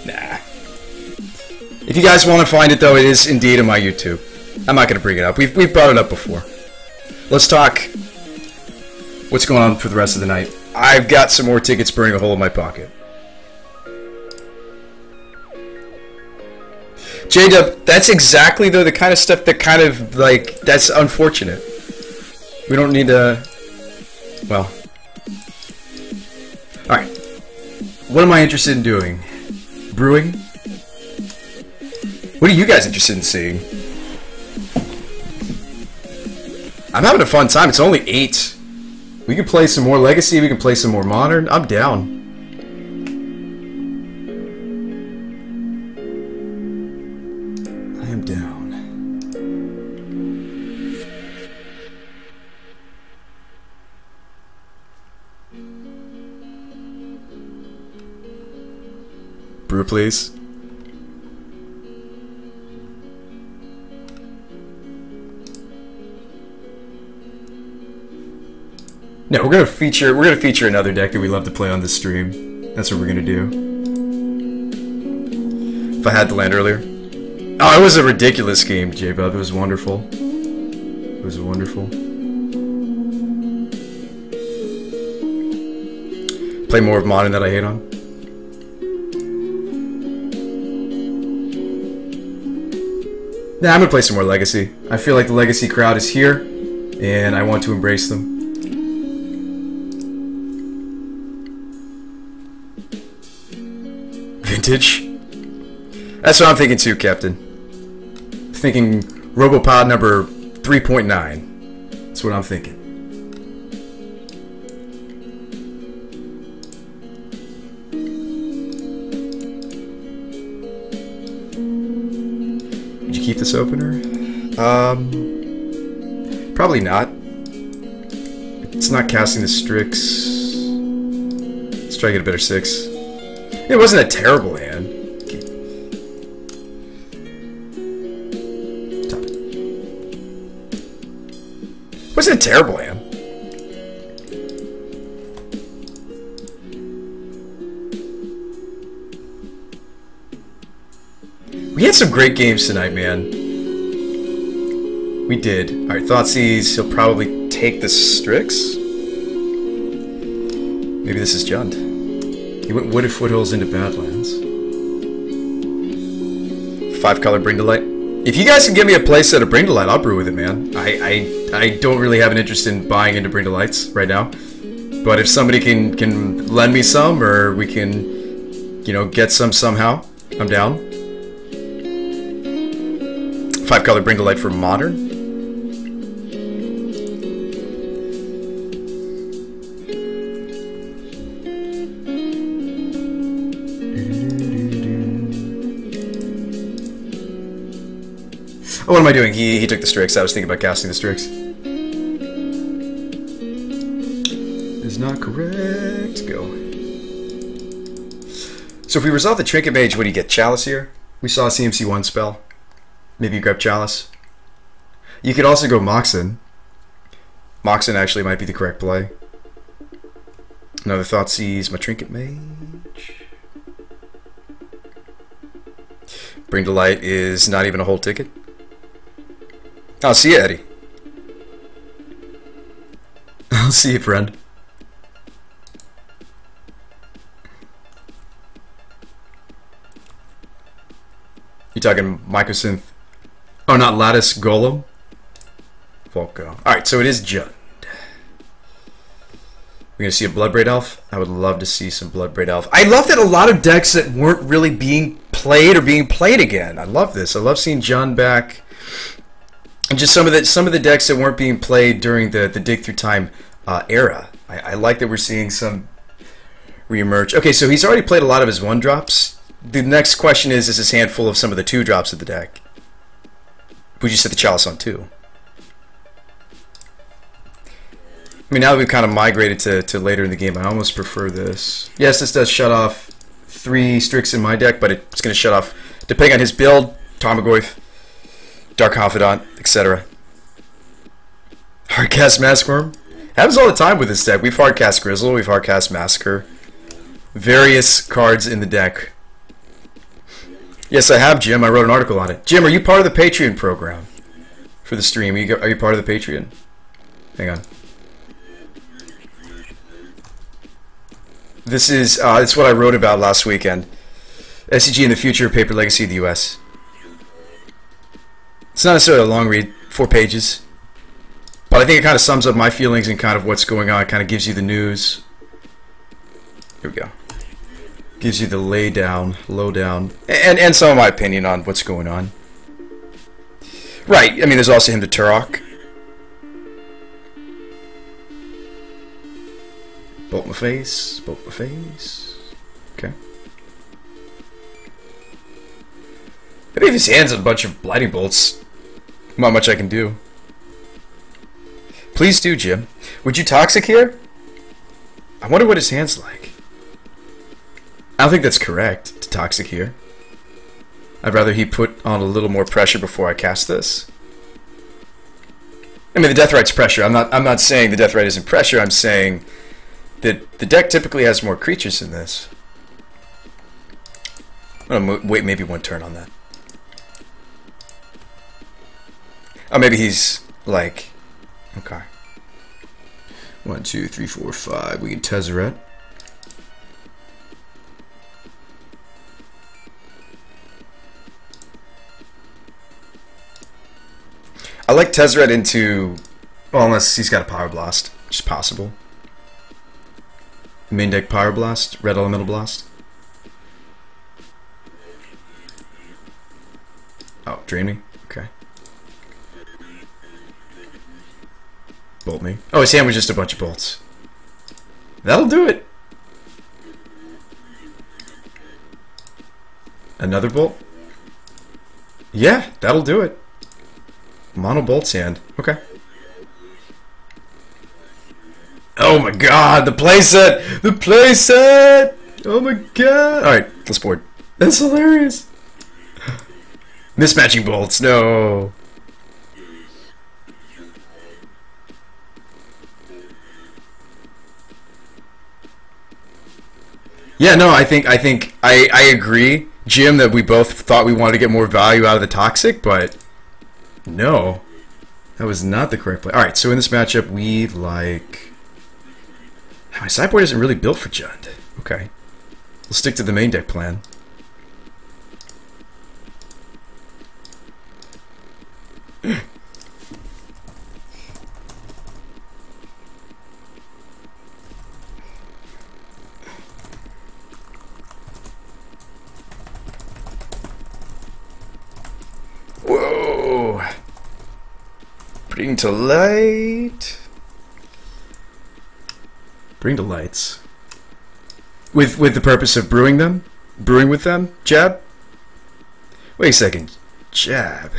Nah. If you guys want to find it, though, it is indeed on my YouTube. I'm not going to bring it up. We've brought it up before. Let's talk what's going on for the rest of the night. I've got some more tickets burning a hole in my pocket. J-Dub, that's exactly, though, the kind of stuff that kind of, like, that's unfortunate. We don't need to... Well... Alright. What am I interested in doing? Brewing? What are you guys interested in seeing? I'm having a fun time. It's only 8. We can play some more Legacy. We can play some more Modern. I'm down. I am down. Brew, please. No, we're gonna feature another deck that we love to play on this stream. That's what we're gonna do. If I had the land earlier. Oh, it was a ridiculous game, J-Bub. It was wonderful. It was wonderful. Play more of Modern that I hate on. Nah, I'm gonna play some more Legacy. I feel like the Legacy crowd is here, and I want to embrace them. Vintage? That's what I'm thinking too, Captain. Thinking Robopod number 3.9. That's what I'm thinking. Did you keep this opener? Probably not. It's not casting the Strix. Let's try to get a better 6. It wasn't a terrible hand. Top it. It wasn't a terrible hand. We had some great games tonight, man. We did. Alright, Thoughtseize, he'll probably take the Strix. Maybe this is Jund. He went Wooded Foothills into Badlands. 5-color Bring to Light. If you guys can give me a playset of Bring to Light, I'll brew with it, man. I don't really have an interest in buying into Bring to Lights right now. But if somebody can lend me some, or we can, you know, get some somehow, I'm down. 5-color Bring to Light for Modern. Oh, what am I doing? He took the Strix. I was thinking about casting the Strix. Is not correct. Go. So if we resolve the Trinket Mage, what do you get? Chalice here? We saw a CMC1 spell. Maybe you grab Chalice. You could also go Moxen. Moxen actually might be the correct play. Another Thoughtseize, my Trinket Mage. Bring to Light is not even a whole ticket. I'll see you, Eddie. I'll see you, friend. You talking Microsynth? Oh, not Lattice Golem? Volko. Alright, so it is Jund. We're gonna see a Bloodbraid Elf? I would love to see some Bloodbraid Elf. I love that a lot of decks that weren't really being played are being played again. I love this. I love seeing Jund back. And just some of the decks that weren't being played during the Dig Through Time era. I like that we're seeing some reemerge. Okay, so he's already played a lot of his 1-drops. The next question is his hand full of some of the 2-drops of the deck? Would you set the Chalice on 2? I mean, now that we've kind of migrated to later in the game, I almost prefer this. Yes, this does shut off 3 Strix in my deck, but it's going to shut off, depending on his build, Tarmogoyf, Dark Confidant, etc. Hardcast Massacre. Happens all the time with this deck. We've hardcast Grizzle, we've hardcast Massacre. Various cards in the deck Yes, I have, Jim. I wrote an article on it. Jim, are you part of the Patreon program for the stream? Are you part of the Patreon? Hang on. This is it's what I wrote about last weekend. SCG and the future of paper legacy of the U.S. It's not necessarily a long read, 4 pages. But I think it kind of sums up my feelings and kind of what's going on. It kind of gives you the news. Here we go. Gives you the lowdown, and some of my opinion on what's going on. Right, I mean, there's also him to Turok. Bolt my face, bolt my face. Okay. Maybe if his hands on a bunch of lightning bolts, not much I can do. Please do, Jim. Would you toxic here? I wonder what his hand's like. I don't think that's correct to toxic here. I'd rather he put on a little more pressure before I cast this. I mean, the Death Right's pressure. I'm not saying the Death Right isn't pressure. I'm saying that the deck typically has more creatures than this. Wait, maybe 1 turn on that. Oh, maybe he's like, okay. 1, 2, 3, 4, 5. We can Tezzeret. I like Tezzeret into, well, unless he's got a Power Blast, which is possible. Main deck Power Blast, Red Elemental Blast. Oh, drain me? Okay. Bolt me. Oh, his hand was just a bunch of bolts. That'll do it. Another bolt? Yeah, that'll do it. Mono bolts hand. Okay. Oh my god, the playset! The playset! Oh my god! Alright, let's board. That's hilarious. Mismatching bolts, no. Yeah, no, I think I agree, Jim, that we both thought we wanted to get more value out of the Toxic, but no. That was not the correct play. Alright, so in this matchup we like, my sideboard isn't really built for Jund. Okay. We'll stick to the main deck plan. Whoa! Bring to light. Bring to lights. With the purpose of brewing them? Brewing with them? Jab? Wait a second. Jab.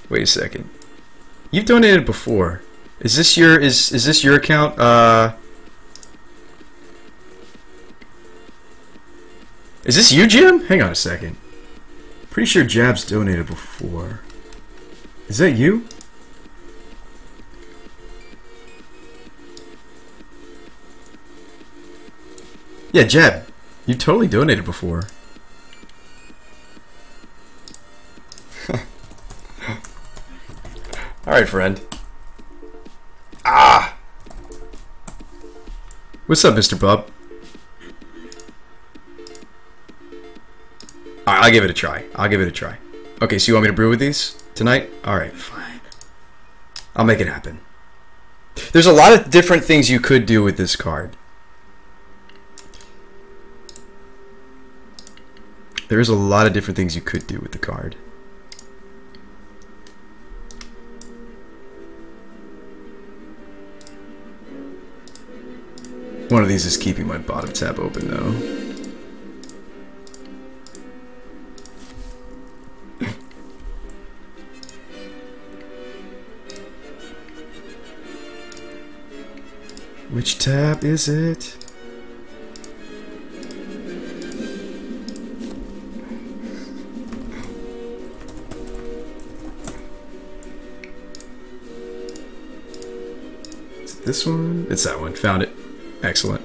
Wait a second. You've donated before. Is this your account? Is this you, Jim? Hang on a second. Pretty sure Jab's donated before. Is that you? Yeah, Jab. You totally donated before. Alright, friend. Ah! What's up, Mr. Bub? Alright, I'll give it a try. I'll give it a try. Okay, so you want me to brew with these tonight? Alright, fine. I'll make it happen. There's a lot of different things you could do with this card. There's a lot of different things you could do with the card. One of these is keeping my bottom tab open, though. Which tab is it? Is it this one? It's that one. Found it. Excellent.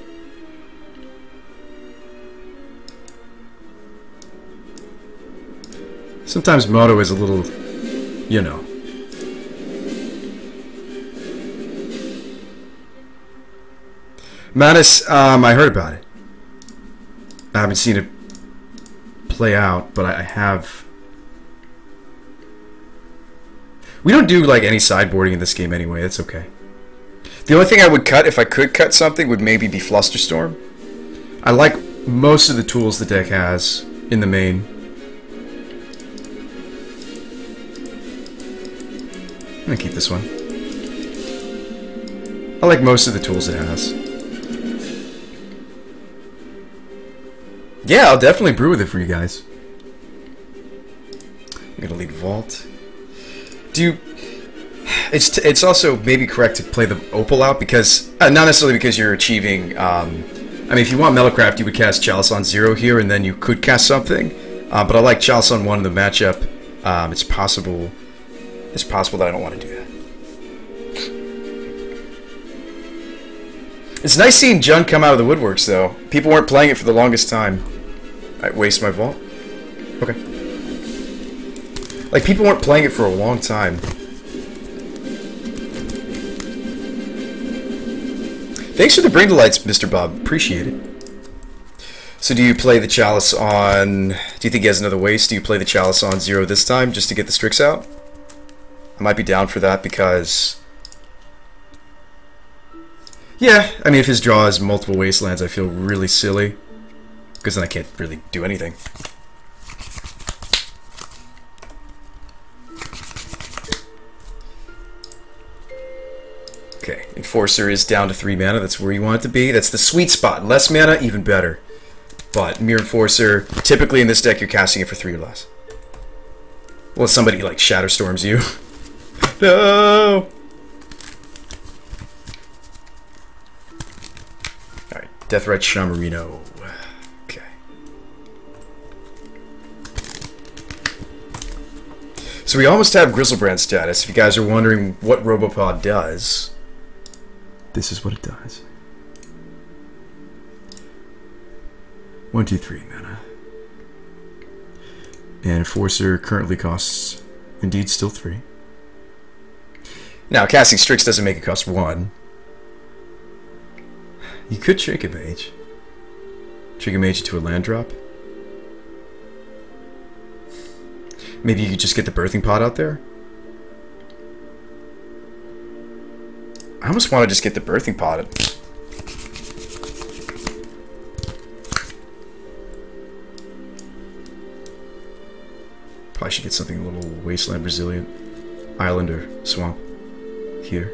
Sometimes Moto is a little, you know. Mattis, I heard about it. I haven't seen it play out, but I have. We don't do like any sideboarding in this game anyway. That's okay. The only thing I would cut, if I could cut something, would maybe be Flusterstorm. I like most of the tools the deck has in the main. I'm gonna keep this one. I like most of the tools it has. Yeah, I'll definitely brew with it for you guys. I'm gonna lead Vault. It's also maybe correct to play the Opal out because not necessarily because you're achieving. I mean, if you want Mellowcraft, you would cast Chalice on 0 here, and then you could cast something. But I like Chalice on 1 in the matchup. It's possible. It's possible that I don't want to do that. It's nice seeing Jund come out of the woodworks, though. People weren't playing it for the longest time. I waste my vault. Okay. Like, people weren't playing it for a long time. Thanks for the bring to lights, Mr. Bob. Appreciate it. So do you play the Chalice on... Do you think he has another waste? Do you play the Chalice on 0 this time just to get the Strix out? I might be down for that because... Yeah, I mean, if his draw is multiple wastelands, I feel really silly. Because then I can't really do anything. Okay, Enforcer is down to 3 mana. That's where you want it to be. That's the sweet spot. Less mana, even better. But Mirror Enforcer, typically in this deck, you're casting it for 3 or less. Well, somebody, like, Shatterstorms you. No! Alright, Deathrite Shamarino. Okay. So we almost have Grizzlebrand status. If you guys are wondering what Robopod does, this is what it does. 1, 2, 3 mana. And Enforcer currently costs, indeed, still 3. Now, casting Strix doesn't make it cost 1. You could Trinket Mage. Trinket Mage into a land drop. Maybe you could just get the Birthing Pod out there. I almost want to just get the Birthing Pod. Probably should get something a little Wasteland Resilient. Island or Swamp. Here.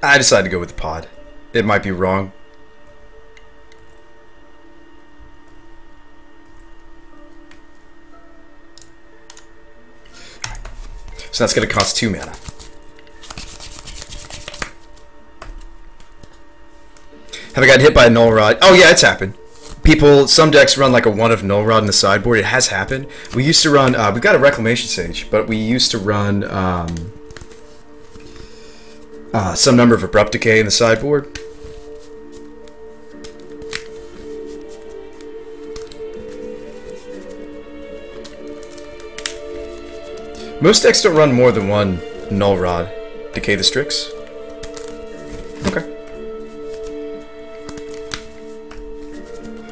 I decided to go with the pod. It might be wrong. So that's going to cost 2 mana. Have I gotten hit by a Null Rod? Oh yeah, it's happened. Some decks run like a 1 of Null Rod in the sideboard. It has happened. We used to run, we've got a Reclamation Sage, but we used to run some number of Abrupt Decay in the sideboard. Most decks don't run more than 1 Null Rod. Decay the Strix. Okay.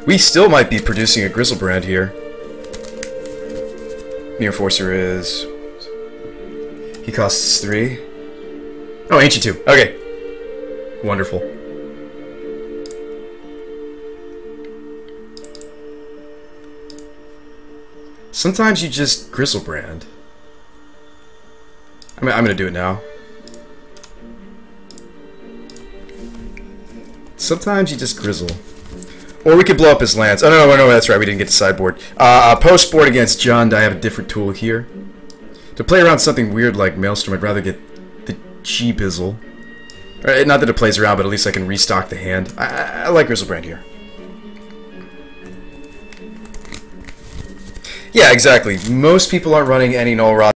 We still might be producing a Grizzlebrand here. Mirror Enforcer is... He costs 3. Oh, Ancient 2. Okay. Wonderful. Sometimes you just Grizzlebrand. I'm gonna do it now. Sometimes you just Grizzle. Or we could blow up his lands. Oh, no, that's right. We didn't get to sideboard. Post-board against Jund, I have a different tool here. To play around something weird like Maelstrom, I'd rather get the G-Bizzle. Not that it plays around, but at least I can restock the hand. I like Grizzlebrand here. Yeah, exactly. Most people aren't running any Null Rod.